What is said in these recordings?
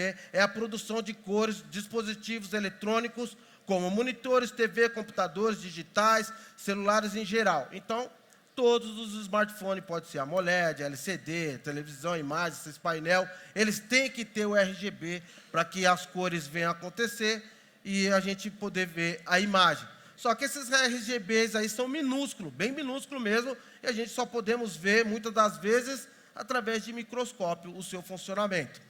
RGB é a produção de cores, dispositivos eletrônicos, como monitores, TV, computadores digitais, celulares em geral. Então, todos os smartphones, pode ser AMOLED, LCD, televisão, imagem, esses painel, eles têm que ter o RGB para que as cores venham a acontecer e a gente poder ver a imagem. Só que esses RGBs aí são minúsculos, bem minúsculos mesmo, e a gente só podemos ver, muitas das vezes, através de microscópio, o seu funcionamento.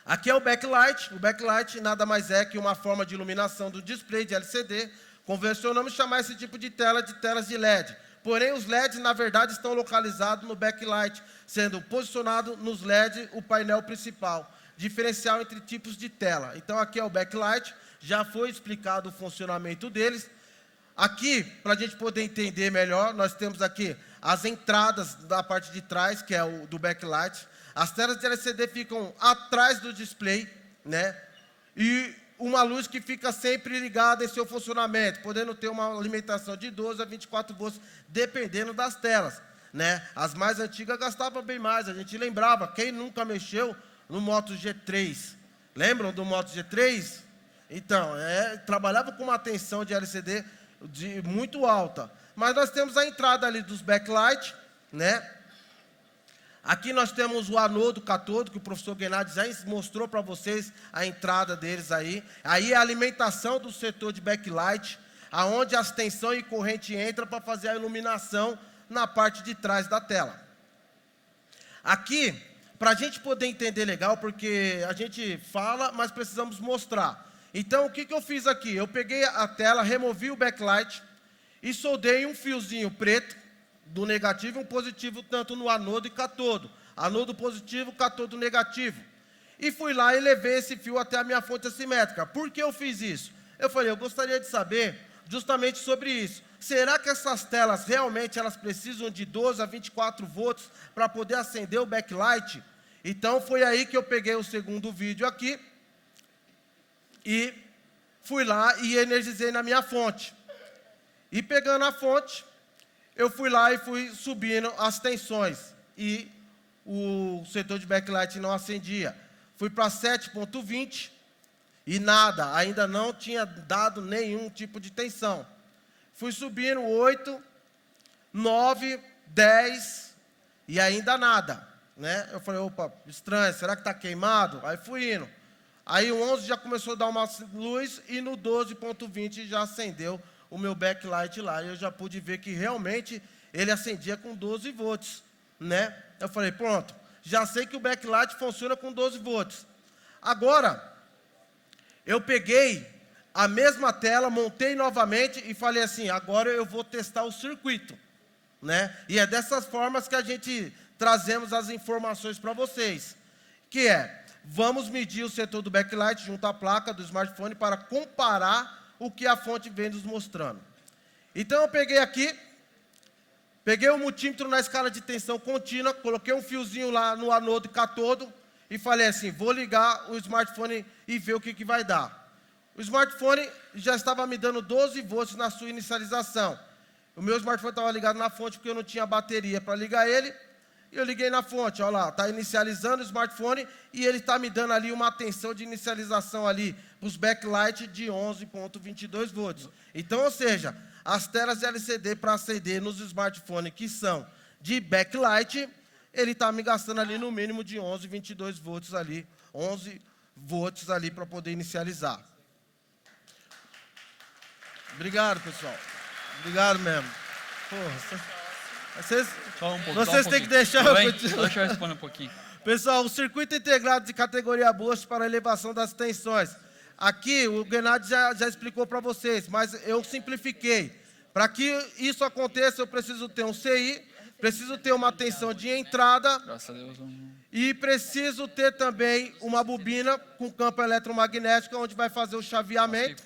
Aqui é o backlight. O backlight nada mais é que uma forma de iluminação do display de LCD. Convencionamos chamar esse tipo de tela de telas de LED. Porém, os LEDs, na verdade, estão localizados no backlight, sendo posicionado nos LEDs o painel principal, diferencial entre tipos de tela. Então, aqui é o backlight, já foi explicado o funcionamento deles. Aqui, para a gente poder entender melhor, nós temos aqui as entradas da parte de trás, que é o do backlight. As telas de LCD ficam atrás do display, né? E uma luz que fica sempre ligada em seu funcionamento, podendo ter uma alimentação de 12 a 24 volts, dependendo das telas, né? As mais antigas gastavam bem mais, a gente lembrava, quem nunca mexeu no Moto G3? Lembram do Moto G3? Então, trabalhava com uma tensão de LCD muito alta. Mas nós temos a entrada ali dos backlight, né? Aqui nós temos o anodo, o catodo, que o professor Gennady já mostrou para vocês a entrada deles aí. Aí é a alimentação do setor de backlight, aonde as tensão e corrente entram para fazer a iluminação na parte de trás da tela. Aqui, para a gente poder entender legal, porque a gente fala, mas precisamos mostrar. Então, o que eu fiz aqui? Eu peguei a tela, removi o backlight e soldei um fiozinho preto, do negativo e um positivo, tanto no anodo e catodo. Anodo positivo, catodo negativo. E fui lá e levei esse fio até a minha fonte assimétrica. Por que eu fiz isso? Eu falei, eu gostaria de saber justamente sobre isso. Será que essas telas realmente elas precisam de 12 a 24 volts para poder acender o backlight? Então foi aí que eu peguei o segundo vídeo aqui e fui lá e energizei na minha fonte. E pegando a fonte, eu fui lá e fui subindo as tensões e o setor de backlight não acendia. Fui para 7.20 e nada, ainda não tinha dado nenhum tipo de tensão. Fui subindo 8, 9, 10 e ainda nada, né? Eu falei, opa, estranho, será que está queimado? Aí fui indo. Aí o 11 já começou a dar uma luz e no 12.20 já acendeu o meu backlight lá, e eu já pude ver que realmente ele acendia com 12 volts, né? Eu falei, pronto, já sei que o backlight funciona com 12 volts. Agora, eu peguei a mesma tela, montei novamente e falei assim, agora eu vou testar o circuito, né? E é dessas formas que a gente trazemos as informações para vocês, que é, vamos medir o setor do backlight junto à placa do smartphone para comparar o que a fonte vem nos mostrando. Então, eu peguei aqui, peguei o multímetro na escala de tensão contínua, coloquei um fiozinho lá no anodo e catodo e falei assim, vou ligar o smartphone e ver o que vai dar. O smartphone já estava me dando 12 volts na sua inicialização. O meu smartphone estava ligado na fonte porque eu não tinha bateria para ligar ele. E eu liguei na fonte, olha lá, está inicializando o smartphone e ele está me dando ali uma tensão de inicialização ali, para os backlight de 11.22 volts. Então, ou seja, as telas de LCD para acender nos smartphones que são de backlight, ele está me gastando ali no mínimo de 11.22 volts ali, 11 volts ali para poder inicializar. Obrigado, pessoal. Obrigado mesmo. Vocês têm que deixar Deixa eu responder um pouquinho. Pessoal, o circuito integrado de categoria boost para elevação das tensões. Aqui o Gennady já explicou para vocês, mas eu simplifiquei. Para que isso aconteça, eu preciso ter um CI, preciso ter uma tensão de entrada e preciso ter também uma bobina com campo eletromagnético, onde vai fazer o chaveamento.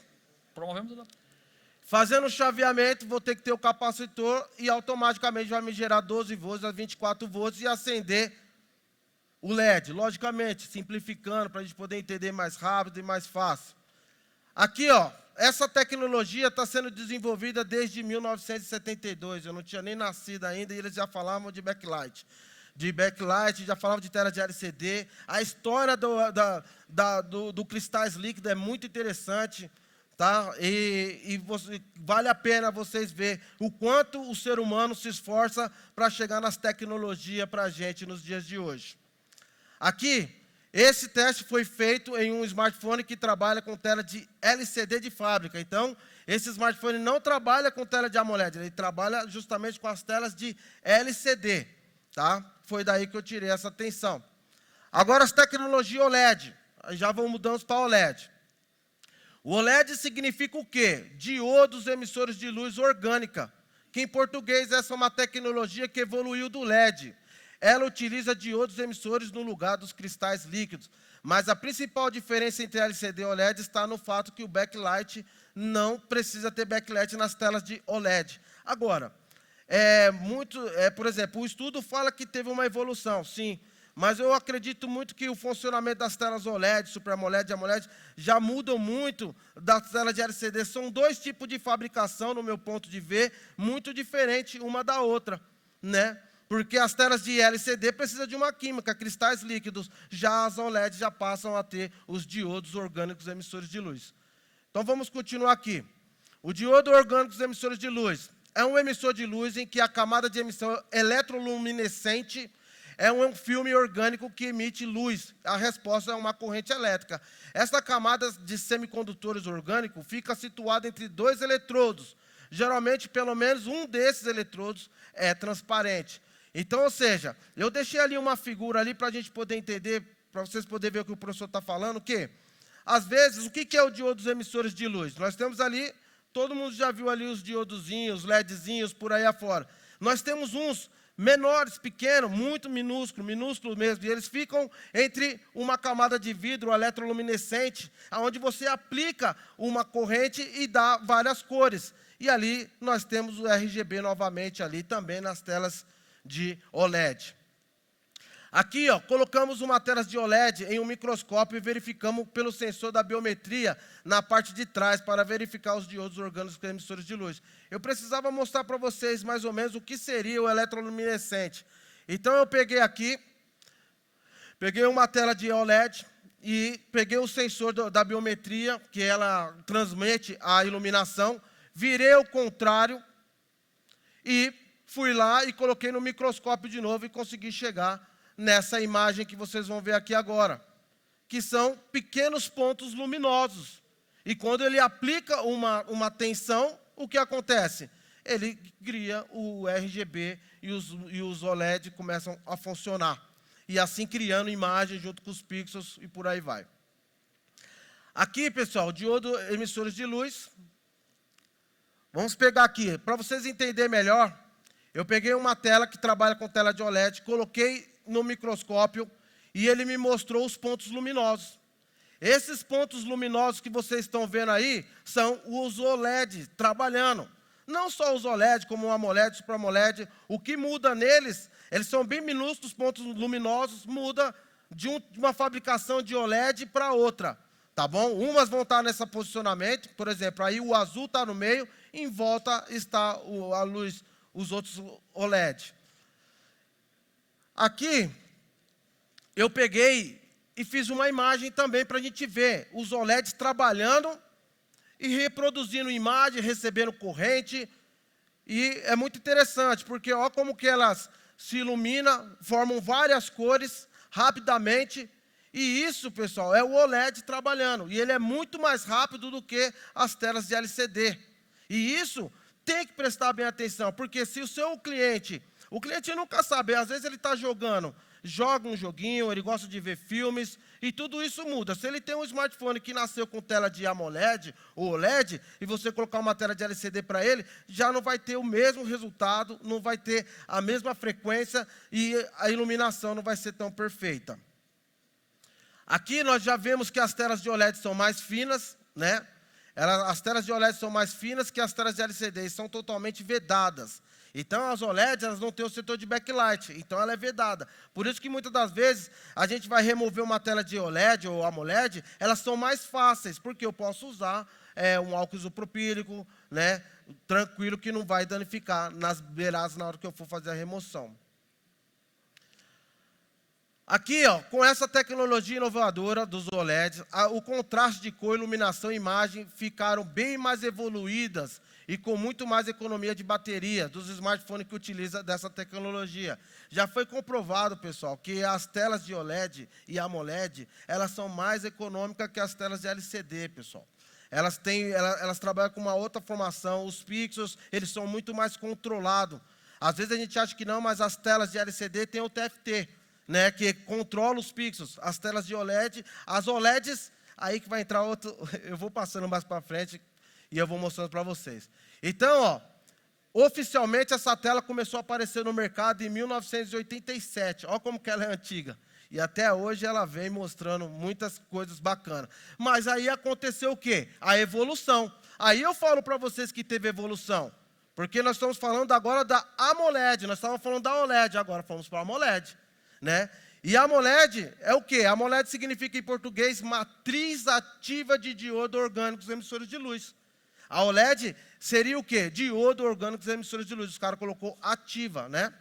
Fazendo o chaveamento, vou ter que ter o capacitor e automaticamente vai me gerar 12 volts a 24 volts e acender o LED. Logicamente, simplificando para a gente poder entender mais rápido e mais fácil. Aqui, ó, essa tecnologia está sendo desenvolvida desde 1972. Eu não tinha nem nascido ainda e eles já falavam de backlight. de backlight, já falava de tela de LCD. A história do cristais líquidos é muito interessante, tá? Vale a pena vocês verem o quanto o ser humano se esforça para chegar nas tecnologias para a gente nos dias de hoje. Aqui, esse teste foi feito em um smartphone que trabalha com tela de LCD de fábrica. Então, esse smartphone não trabalha com tela de AMOLED, ele trabalha justamente com as telas de LCD. Tá? Foi daí que eu tirei essa atenção. Agora, as tecnologias OLED. Já vamos mudando para OLED. O OLED significa o quê? Diodos emissores de luz orgânica, que em português essa é uma tecnologia que evoluiu do LED. Ela utiliza diodos emissores no lugar dos cristais líquidos. Mas a principal diferença entre LCD e OLED está no fato que o backlight não precisa ter backlight nas telas de OLED. Agora, por exemplo, o estudo fala que teve uma evolução, sim, mas eu acredito muito que o funcionamento das telas OLED, Super AMOLED e AMOLED já mudam muito das telas de LCD. São dois tipos de fabricação, no meu ponto de ver, muito diferente uma da outra, né? Porque as telas de LCD precisam de uma química, cristais líquidos, já as OLED já passam a ter os diodos orgânicos emissores de luz. Então vamos continuar aqui. O diodo orgânico emissores de luz é um emissor de luz em que a camada de emissão eletroluminescente é um filme orgânico que emite luz. A resposta é uma corrente elétrica. Essa camada de semicondutores orgânicos fica situada entre dois eletrodos. Geralmente, pelo menos um desses eletrodos é transparente. Então, ou seja, eu deixei ali uma figura ali para a gente poder entender, para vocês poderem ver o que o professor está falando, que, às vezes, o que é o diodo dos emissores de luz? Nós temos ali, todo mundo já viu ali os diodozinhos, LEDzinhos, por aí afora. Nós temos uns menores, pequenos, muito minúsculos mesmo, e eles ficam entre uma camada de vidro eletroluminescente, onde você aplica uma corrente e dá várias cores. E ali nós temos o RGB novamente ali também nas telas de OLED. Aqui, ó, colocamos uma tela de OLED em um microscópio e verificamos pelo sensor da biometria na parte de trás para verificar os diodos orgânicos emissores de luz. Eu precisava mostrar para vocês mais ou menos o que seria o eletroluminescente. Então eu peguei aqui, peguei uma tela de OLED e peguei o sensor da biometria, que ela transmite a iluminação, virei ao contrário e fui lá e coloquei no microscópio de novo e consegui chegar nessa imagem que vocês vão ver aqui agora, que são pequenos pontos luminosos. E quando ele aplica uma tensão, o que acontece? Ele cria o RGB e os OLED começam a funcionar. E assim criando imagem junto com os pixels e por aí vai. Aqui, pessoal, diodo emissores de luz. Vamos pegar aqui, para vocês entenderem melhor, eu peguei uma tela que trabalha com tela de OLED, coloquei no microscópio e ele me mostrou os pontos luminosos. Esses pontos luminosos que vocês estão vendo aí são os OLED trabalhando. Não só os OLED, como o AMOLED, Super AMOLED. O que muda neles, eles são bem minúsculos, pontos luminosos, muda de uma fabricação de OLED para outra. Tá bom? Umas vão estar nesse posicionamento, por exemplo, aí o azul está no meio, em volta está a luz, os outros OLED. Aqui, eu peguei e fiz uma imagem também para a gente ver os OLEDs trabalhando e reproduzindo imagem, recebendo corrente. E é muito interessante, porque olha como que elas se iluminam, formam várias cores rapidamente. E isso, pessoal, é o OLED trabalhando. E ele é muito mais rápido do que as telas de LCD. E isso tem que prestar bem atenção, porque se o seu cliente nunca sabe, às vezes ele está joga um joguinho, ele gosta de ver filmes, e tudo isso muda. Se ele tem um smartphone que nasceu com tela de AMOLED ou OLED, e você colocar uma tela de LCD para ele, já não vai ter o mesmo resultado, não vai ter a mesma frequência, e a iluminação não vai ser tão perfeita. Aqui nós já vemos que as telas de OLED são mais finas, né? As telas de OLED são mais finas que as telas de LCD e são totalmente vedadas. Então, as OLEDs elas não têm o setor de backlight, então ela é vedada. Por isso que muitas das vezes a gente vai remover uma tela de OLED ou AMOLED, elas são mais fáceis, porque eu posso usar um álcool isopropílico, né, tranquilo, que não vai danificar nas beiradas na hora que eu for fazer a remoção. Aqui, ó, com essa tecnologia inovadora dos OLEDs, o contraste de cor, iluminação e imagem ficaram bem mais evoluídas e com muito mais economia de bateria dos smartphones que utilizam dessa tecnologia. Já foi comprovado, pessoal, que as telas de OLED e AMOLED, elas são mais econômicas que as telas de LCD, pessoal. Elas trabalham com uma outra formação, os pixels, eles são muito mais controlados. Às vezes a gente acha que não, mas as telas de LCD têm o TFT, né, que controla os pixels. As telas de OLED, as OLEDs, aí que vai entrar outro, eu vou passando mais para frente e eu vou mostrando para vocês. Então, ó, oficialmente essa tela começou a aparecer no mercado em 1987. Olha como que ela é antiga. E até hoje ela vem mostrando muitas coisas bacanas. Mas aí aconteceu o quê? A evolução. Aí eu falo para vocês que teve evolução. Porque nós estamos falando agora da AMOLED. Nós estávamos falando da OLED, agora fomos para a AMOLED. Né? E a AMOLED é o quê? A AMOLED significa em português matriz ativa de diodo orgânicos emissores de luz. A OLED seria o quê? Diodo orgânicos emissores de luz. Os caras colocou ativa, né?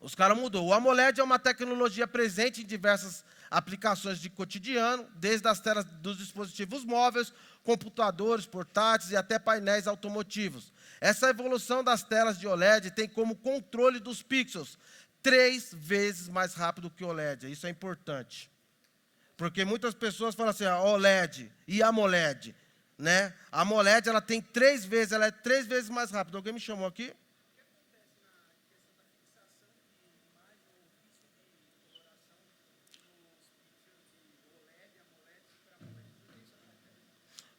Os caras mudou. O AMOLED é uma tecnologia presente em diversas aplicações de cotidiano, desde as telas dos dispositivos móveis, computadores, portáteis e até painéis automotivos. Essa evolução das telas de OLED tem como controle dos pixels 3 vezes mais rápido que o OLED. Isso é importante. Porque muitas pessoas falam assim, OLED e AMOLED. Né? A AMOLED ela tem 3 vezes, ela é 3 vezes mais rápida. Alguém me chamou aqui?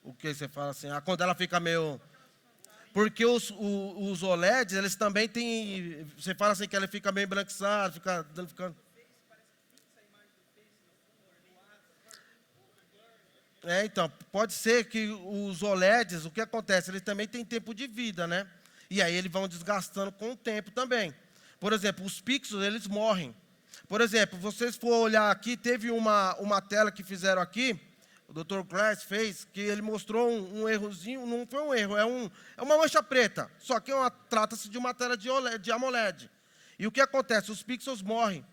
O que você fala assim? Quando ela fica meio... Porque os OLEDs, eles também têm... Você fala assim que ela fica meio embranquiçada, fica... Então, pode ser que os OLEDs, o que acontece? Eles também têm tempo de vida, né? E aí eles vão desgastando com o tempo também. Por exemplo, os pixels, eles morrem. Por exemplo, vocês for olhar aqui, teve uma tela que fizeram aqui, o Dr. Glass fez, que ele mostrou um errozinho, não foi um erro, é uma mancha preta, só que trata-se de uma tela de AMOLED. E o que acontece? Os pixels morrem,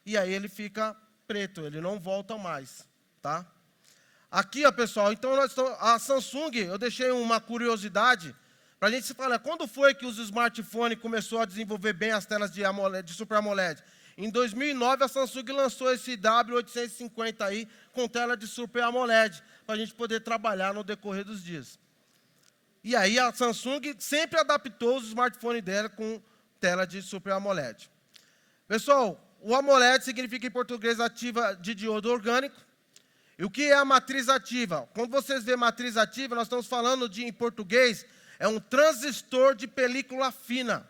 e aí ele fica preto, ele não volta mais, tá? Aqui, ó, pessoal, então a Samsung, eu deixei uma curiosidade, para a gente se falar, quando foi que os smartphones começou a desenvolver bem as telas de Super AMOLED? Em 2009, a Samsung lançou esse W850 aí, com tela de Super AMOLED, para a gente poder trabalhar no decorrer dos dias. E aí a Samsung sempre adaptou os smartphones dela com tela de Super AMOLED. Pessoal, o AMOLED significa em português ativa de diodo orgânico. E o que é a matriz ativa? Quando vocês veem matriz ativa, nós estamos falando em português, é um transistor de película fina,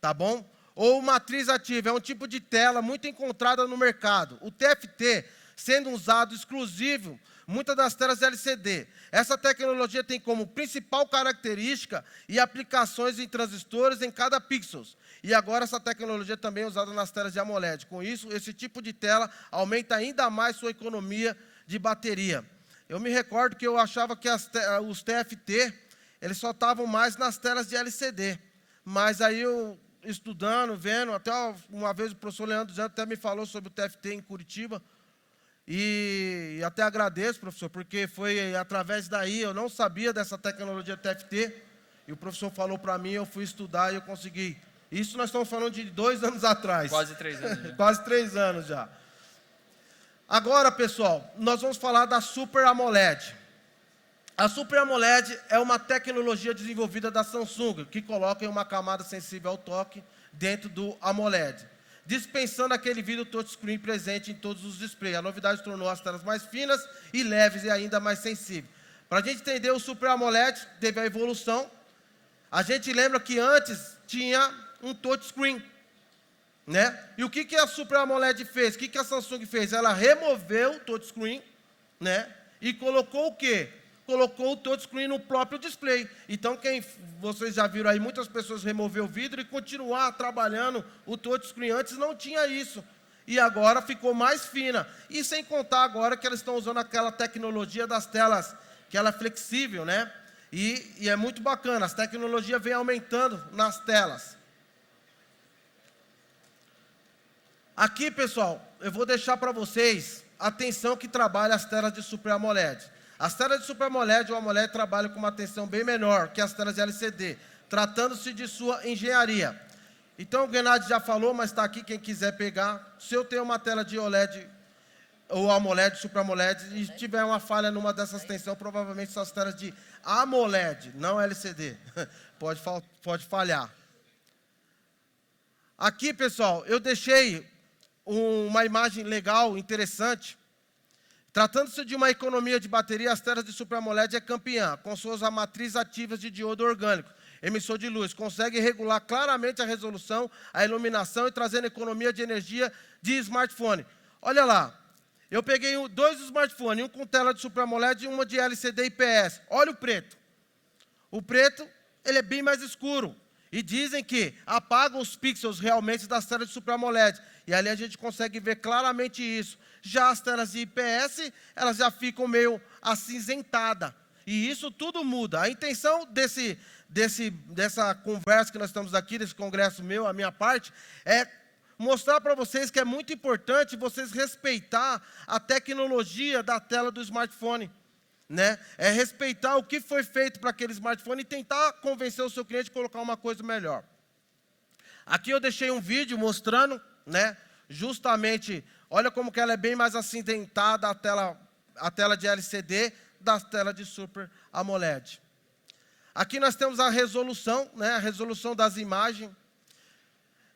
tá bom? Ou matriz ativa, é um tipo de tela muito encontrada no mercado. O TFT, sendo usado exclusivo, muitas das telas LCD. Essa tecnologia tem como principal característica e aplicações em transistores em cada pixel. E agora essa tecnologia também é usada nas telas de AMOLED. Com isso, esse tipo de tela aumenta ainda mais sua economia de bateria. Eu me recordo que eu achava que os TFT, eles só estavam mais nas telas de LCD. Mas aí eu, estudando, vendo, até uma vez o professor Leandro até me falou sobre o TFT em Curitiba, e até agradeço, professor, porque foi através daí, eu não sabia dessa tecnologia TFT, e o professor falou para mim, eu fui estudar e eu consegui. Isso nós estamos falando de 2 anos atrás. Quase 3 anos. Quase 3 anos já. Agora, pessoal, nós vamos falar da Super AMOLED. A Super AMOLED é uma tecnologia desenvolvida da Samsung, que coloca em uma camada sensível ao toque dentro do AMOLED, dispensando aquele vidro touchscreen presente em todos os displays. A novidade tornou as telas mais finas e leves e ainda mais sensíveis. Para a gente entender, o Super AMOLED teve a evolução. A gente lembra que antes tinha um touchscreen, né? E o que a Super AMOLED fez? O que a Samsung fez? Ela removeu o touchscreen, né? E colocou o quê? Colocou o touchscreen no próprio display. Então, vocês já viram aí, muitas pessoas remover o vidro e continuar trabalhando o touchscreen. Antes não tinha isso. E agora ficou mais fina. E sem contar agora que elas estão usando aquela tecnologia das telas, que ela é flexível, né? E é muito bacana. As tecnologias vêm aumentando nas telas. Aqui, pessoal, eu vou deixar para vocês a tensão que trabalha as telas de Super AMOLED. As telas de Super AMOLED ou AMOLED trabalham com uma tensão bem menor que as telas de LCD, tratando-se de sua engenharia. Então, o Gennady já falou, mas está aqui quem quiser pegar. Se eu tenho uma tela de OLED ou AMOLED, Super AMOLED, e tiver uma falha numa dessas tensões, provavelmente são as telas de AMOLED, não LCD. Pode falhar. Aqui, pessoal, eu deixei uma imagem legal, interessante. Tratando-se de uma economia de bateria, as telas de Super AMOLED é campeã, com suas matrizes ativas de diodo orgânico, emissor de luz. Consegue regular claramente a resolução, a iluminação e trazendo economia de energia de smartphone. Olha lá, eu peguei dois smartphones, um com tela de Super AMOLED e uma de LCD IPS. Olha o preto. O preto, ele é bem mais escuro. E dizem que apaga os pixels realmente das telas de Super AMOLED. E ali a gente consegue ver claramente isso. Já as telas de IPS, elas já ficam meio acinzentadas. E isso tudo muda. A intenção dessa conversa que nós estamos aqui, desse congresso meu, a minha parte, é mostrar para vocês que é muito importante vocês respeitar a tecnologia da tela do smartphone. Né? É respeitar o que foi feito para aquele smartphone e tentar convencer o seu cliente a colocar uma coisa melhor. Aqui eu deixei um vídeo mostrando, né, justamente, olha como que ela é bem mais acinzentada, a tela de LCD da tela de Super AMOLED. Aqui nós temos a resolução, né, a resolução das imagens.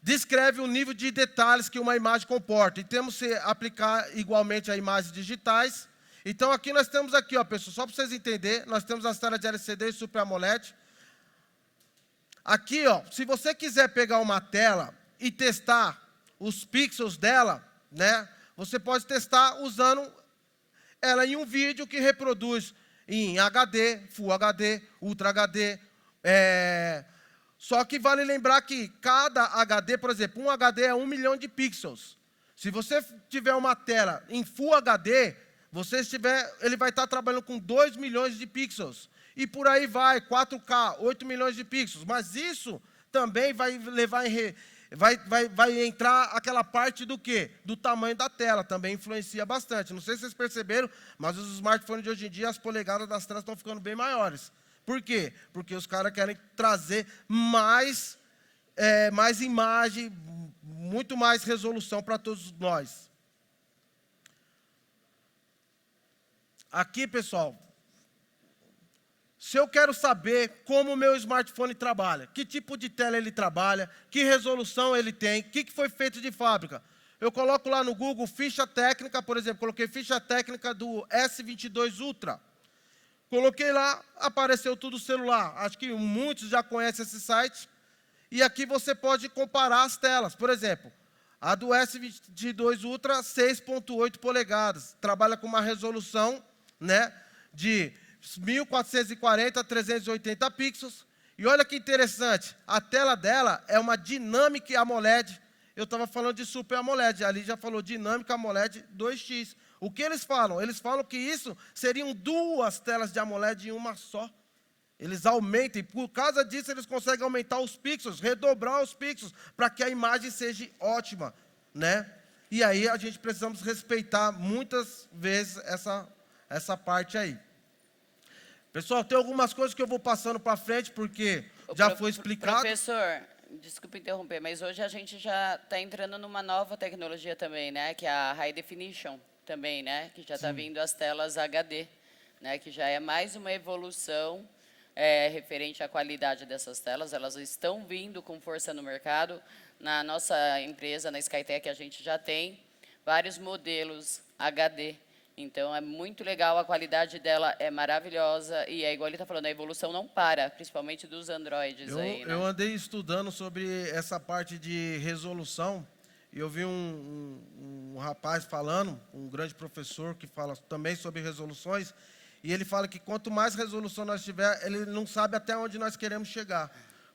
Descreve o nível de detalhes que uma imagem comporta. E temos que aplicar igualmente a imagens digitais. Então, aqui nós temos aqui, ó, pessoal, só para vocês entenderem, nós temos as telas de LCD e Super AMOLED. Aqui, ó, se você quiser pegar uma tela e testar os pixels dela, né, você pode testar usando ela em um vídeo que reproduz em HD, Full HD, Ultra HD. Só que vale lembrar que cada HD, por exemplo, um HD é 1 milhão de pixels. Se você tiver uma tela em Full HD, ele vai estar trabalhando com 2 milhões de pixels. E por aí vai, 4K, 8 milhões de pixels. Mas isso também vai levar vai entrar aquela parte do quê? Do tamanho da tela, também influencia bastante. Não sei se vocês perceberam, mas os smartphones de hoje em dia, as polegadas das telas estão ficando bem maiores. Por quê? Porque os caras querem trazer mais imagem, muito mais resolução para todos nós. Aqui, pessoal, se eu quero saber como o meu smartphone trabalha, que tipo de tela ele trabalha, que resolução ele tem, o que foi feito de fábrica, eu coloco lá no Google ficha técnica, por exemplo, coloquei ficha técnica do S22 Ultra. Coloquei lá, apareceu tudo celular. Acho que muitos já conhecem esse site. E aqui você pode comparar as telas. Por exemplo, a do S22 Ultra, 6.8 polegadas. Trabalha com uma resolução, né, de 1440 a 380 pixels. E olha que interessante, a tela dela é uma Dynamic AMOLED. Eu estava falando de Super AMOLED, ali já falou Dynamic AMOLED 2X. O que eles falam? Eles falam que isso seriam duas telas de AMOLED em uma só. Eles aumentam, e por causa disso eles conseguem aumentar os pixels, redobrar os pixels, para que a imagem seja ótima, né? E aí a gente precisamos respeitar muitas vezes essa parte aí. Pessoal, tem algumas coisas que eu vou passando para frente, porque já foi explicado. Professor, desculpa interromper, mas hoje a gente já está entrando numa nova tecnologia também, né? Que é a High Definition também, né? Que já está vindo as telas HD, né? Que já é mais uma evolução referente à qualidade dessas telas. Elas estão vindo com força no mercado. Na nossa empresa, na Skytech, a gente já tem vários modelos HD. Então, é muito legal, a qualidade dela é maravilhosa. E é igual ele está falando, a evolução não para, principalmente dos Androids aí, né? Eu andei estudando sobre essa parte de resolução, e eu vi um rapaz falando, um grande professor que fala também sobre resoluções, e ele fala que quanto mais resolução nós tiver, ele não sabe até onde nós queremos chegar.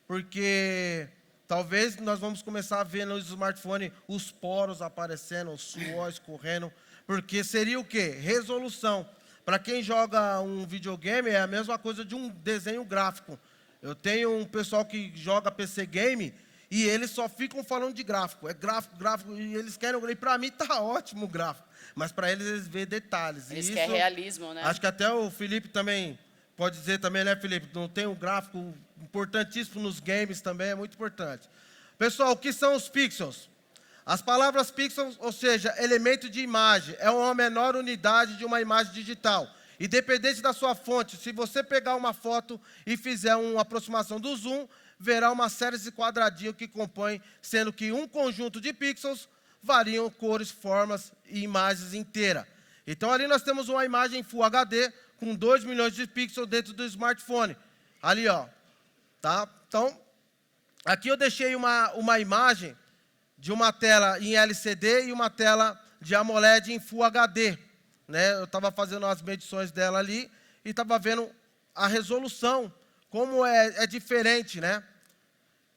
Porque talvez nós vamos começar a ver no smartphone os poros aparecendo, o suor escorrendo, porque seria o quê? Resolução. Para quem joga um videogame, é a mesma coisa de um desenho gráfico. Eu tenho um pessoal que joga PC Game, E eles só ficam falando de gráfico. É gráfico, gráfico. E eles querem... E para mim tá ótimo o gráfico. Mas para eles vê detalhes. Eles e querem realismo, né? Acho que até o Felipe também pode dizer também, né, Felipe? Não tem um gráfico importantíssimo nos games também, é muito importante. Pessoal, o que são os pixels? As palavras pixels, ou seja, elemento de imagem, é uma menor unidade de uma imagem digital. Independente da sua fonte, se você pegar uma foto e fizer uma aproximação do zoom, verá uma série de quadradinhos que compõem, sendo que um conjunto de pixels variam cores, formas e imagens inteiras. Então, ali nós temos uma imagem Full HD com 2 milhões de pixels dentro do smartphone. Ali, ó. Tá? Então, aqui eu deixei uma imagem de uma tela em LCD e uma tela de AMOLED em Full HD. Né? Eu estava fazendo as medições dela ali e estava vendo a resolução, como é diferente, né?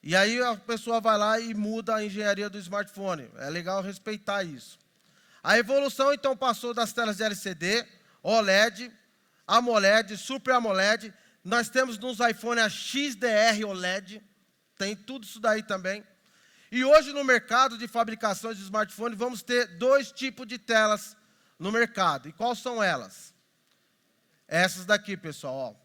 E aí a pessoa vai lá e muda a engenharia do smartphone. É legal respeitar isso. A evolução, então, passou das telas de LCD, OLED, AMOLED, Super AMOLED. Nós temos nos iPhone a XDR OLED. Tem tudo isso daí também. E hoje, no mercado de fabricação de smartphone, vamos ter 2 tipos de telas no mercado. E quais são elas? Essas daqui, pessoal. Ó.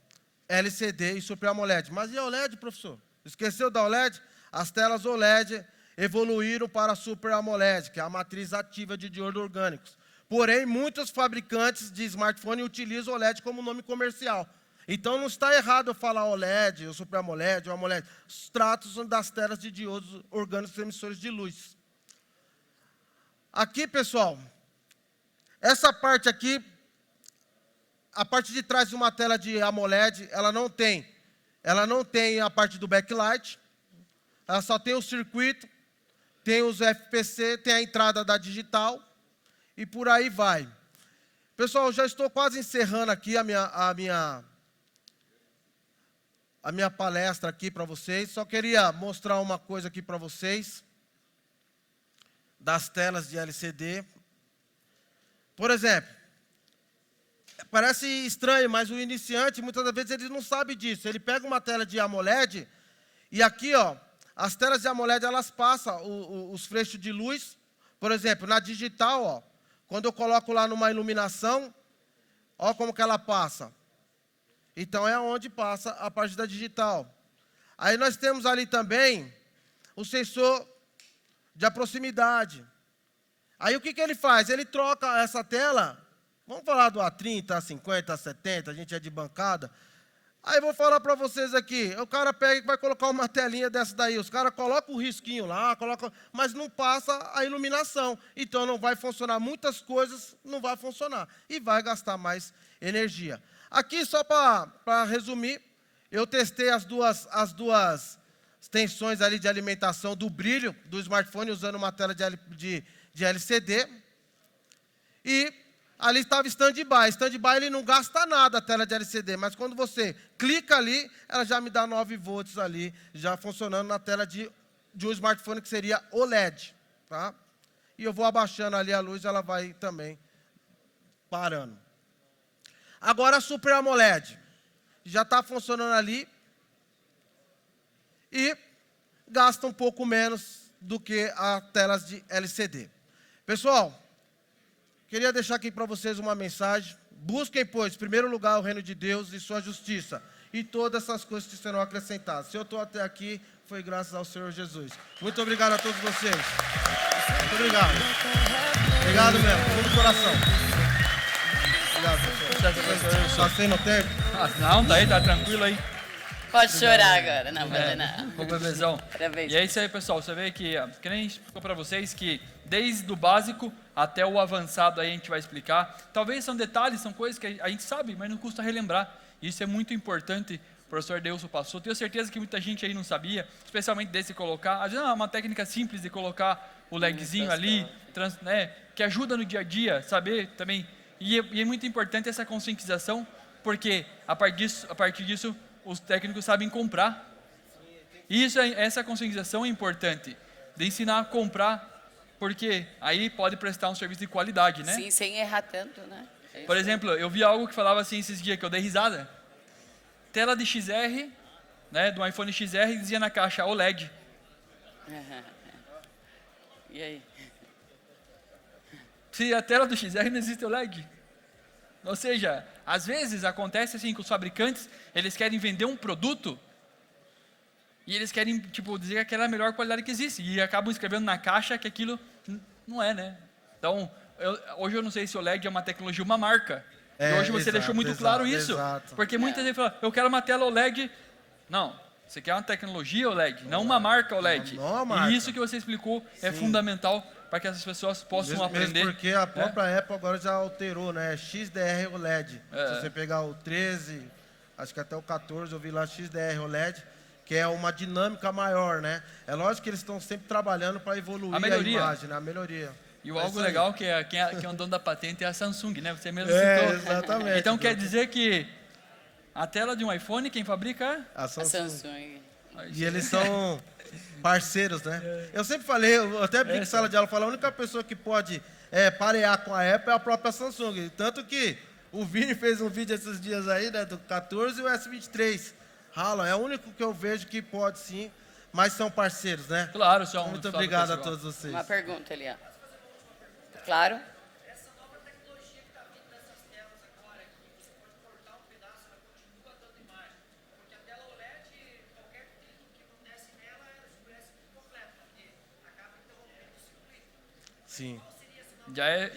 LCD e Super AMOLED. Mas e a OLED, professor? Esqueceu da OLED? As telas OLED evoluíram para a Super AMOLED, que é a matriz ativa de diodo orgânicos. Porém, muitos fabricantes de smartphone utilizam OLED como nome comercial. Então, não está errado eu falar OLED, ou Super AMOLED, ou AMOLED. Trata-se das telas de diodos orgânicos emissores de luz. Aqui, pessoal, essa parte aqui, a parte de trás de uma tela de AMOLED, ela não tem a parte do backlight, ela só tem o circuito, tem os FPC, tem a entrada da digital, e por aí vai. Pessoal, eu já estou quase encerrando aqui a minha palestra aqui para vocês. Só queria mostrar uma coisa aqui para vocês, das telas de LCD. Por exemplo, parece estranho, mas o iniciante, muitas das vezes, ele não sabe disso. Ele pega uma tela de AMOLED, e aqui, ó, as telas de AMOLED, elas passam os freixos de luz. Por exemplo, na digital, ó, quando eu coloco lá numa iluminação, ó como que ela passa. Então, é onde passa a parte da digital. Aí nós temos ali também o sensor de proximidade. Aí o que ele faz? Ele troca essa tela, vamos falar do A30, A50, A70, a gente é de bancada. Aí eu vou falar para vocês aqui, o cara pega e vai colocar uma telinha dessa daí, os caras colocam o risquinho lá, mas não passa a iluminação. Então não vai funcionar, muitas coisas não vai funcionar e vai gastar mais energia. Aqui, só para resumir, eu testei as duas tensões ali de alimentação do brilho do smartphone usando uma tela de LCD. E ali estava stand-by. Stand-by ele não gasta nada a tela de LCD, mas quando você clica ali, ela já me dá 9 volts ali, já funcionando na tela de um smartphone que seria OLED. Tá? E eu vou abaixando ali a luz, ela vai também parando. Agora a Super AMOLED. Já está funcionando ali e gasta um pouco menos do que as telas de LCD. Pessoal, queria deixar aqui para vocês uma mensagem. Busquem, pois, em primeiro lugar o reino de Deus e sua justiça, e todas essas coisas que serão acrescentadas. Se eu estou até aqui, foi graças ao Senhor Jesus. Muito obrigado a todos vocês. Muito obrigado. Obrigado mesmo, com todo o coração. Obrigado, pessoal. Passei no tempo? Não, tá aí, tá tranquilo aí. Pode chorar agora, não, pode não. Ô, bebezão. Parabéns. E é isso aí, pessoal. Você vê que nem a gente explicou para vocês que desde o básico até o avançado aí a gente vai explicar. Talvez são detalhes, são coisas que a gente sabe, mas não custa relembrar. Isso é muito importante. O professor Deilson passou. Tenho certeza que muita gente aí não sabia, especialmente desse colocar. Às vezes é uma técnica simples de colocar o legzinho ali, que ajuda no dia a dia, saber também. E é muito importante essa conscientização, porque a partir disso os técnicos sabem comprar. E essa conscientização é importante, de ensinar a comprar, porque aí pode prestar um serviço de qualidade, né? Sim, sem errar tanto, né? Por exemplo, eu vi algo que falava assim esses dias, que eu dei risada. Tela de XR, né, do iPhone XR, dizia na caixa OLED. E aí? Se a tela do XR não existe o LED. Ou seja, às vezes acontece assim que os fabricantes, eles querem vender um produto e eles querem, tipo, dizer que aquela é a melhor qualidade que existe e acabam escrevendo na caixa que aquilo não é, né? Então, hoje eu não sei se o LED é uma tecnologia, uma marca. E hoje você deixou muito claro isso. Exato. Porque muitas vezes fala, eu quero uma tela OLED. Não, você quer uma tecnologia OLED, não uma marca OLED. Não uma marca. E isso que você explicou é fundamental para que essas pessoas possam aprender. Mesmo porque a própria Apple agora já alterou, né? XDR OLED. Se você pegar o 13, acho que até o 14, eu vi lá XDR OLED, que é uma dinâmica maior, né? É lógico que eles estão sempre trabalhando para evoluir a imagem, né? A melhoria. E algo legal que quem é o dono da patente é a Samsung, né? Você mesmo citou. Exatamente. Então quer dizer que a tela de um iPhone, quem fabrica é a Samsung. Samsung. E eles são parceiros, né? Eu sempre falei, eu até brinco em sala de aula, a única pessoa que pode parear com a Apple é a própria Samsung. Tanto que o Vini fez um vídeo esses dias aí, né? Do 14 e o S23. Halo, é o único que eu vejo que pode sim, mas são parceiros, né? Claro, são. Muito obrigado a todos vocês. Uma pergunta ali, ó. Claro. Essa nova tecnologia que está vindo dessas telas agora, que você pode cortar um pedaço, ela continua dando imagem. Porque a tela OLED, qualquer clique que acontece nela, ela escurece por completo, porque acaba interrompendo o circuito. Sim. Já é.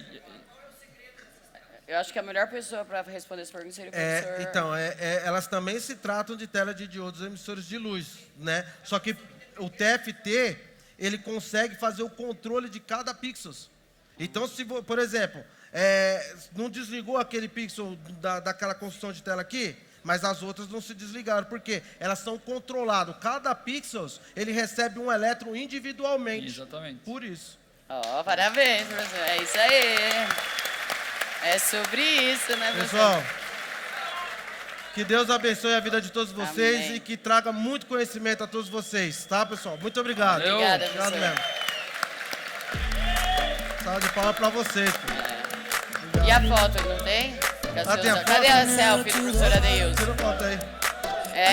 Eu acho que a melhor pessoa para responder essa pergunta seria o professor. Então, elas também se tratam de tela de diodos emissores de luz, né? Só que o TFT, ele consegue fazer o controle de cada pixel. Então, se, por exemplo, não desligou aquele pixel daquela construção de tela aqui, mas as outras não se desligaram, porque elas são controladas. Cada pixel, ele recebe um elétron individualmente. Exatamente. Por isso. Ó, parabéns, professor. É isso aí. É sobre isso, né, professor? Pessoal, que Deus abençoe a vida de todos vocês. Amém. E que traga muito conhecimento a todos vocês, tá, pessoal? Muito obrigado. Obrigada, Obrigado professor. mesmo. Salve de palmas pra vocês, pô. E a foto, não tem? tem a Cadê foto? a selfie do professor Adeilson? Tira a foto aí.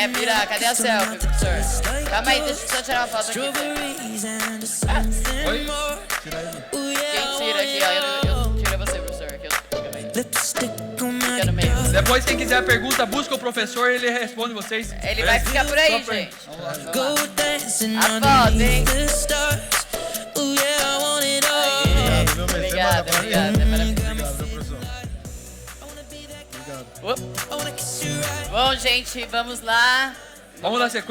Vira, cadê a selfie, professor? Calma aí, deixa eu só tirar uma foto aqui. Oi? Tira aí. Quem tira aqui, ó? Eu tiro você, professor. Que fica no meio. Depois, quem quiser a pergunta, busca o professor e ele responde vocês. Ele vai ficar por aí, Só pra- gente. Vamos lá. A foto, hein? Obrigado, viu, mestre? Obrigada, Manda pra mim. obrigada. Obrigado, viu, professor? Obrigado. Bom, gente, vamos lá. Vamos na sequência.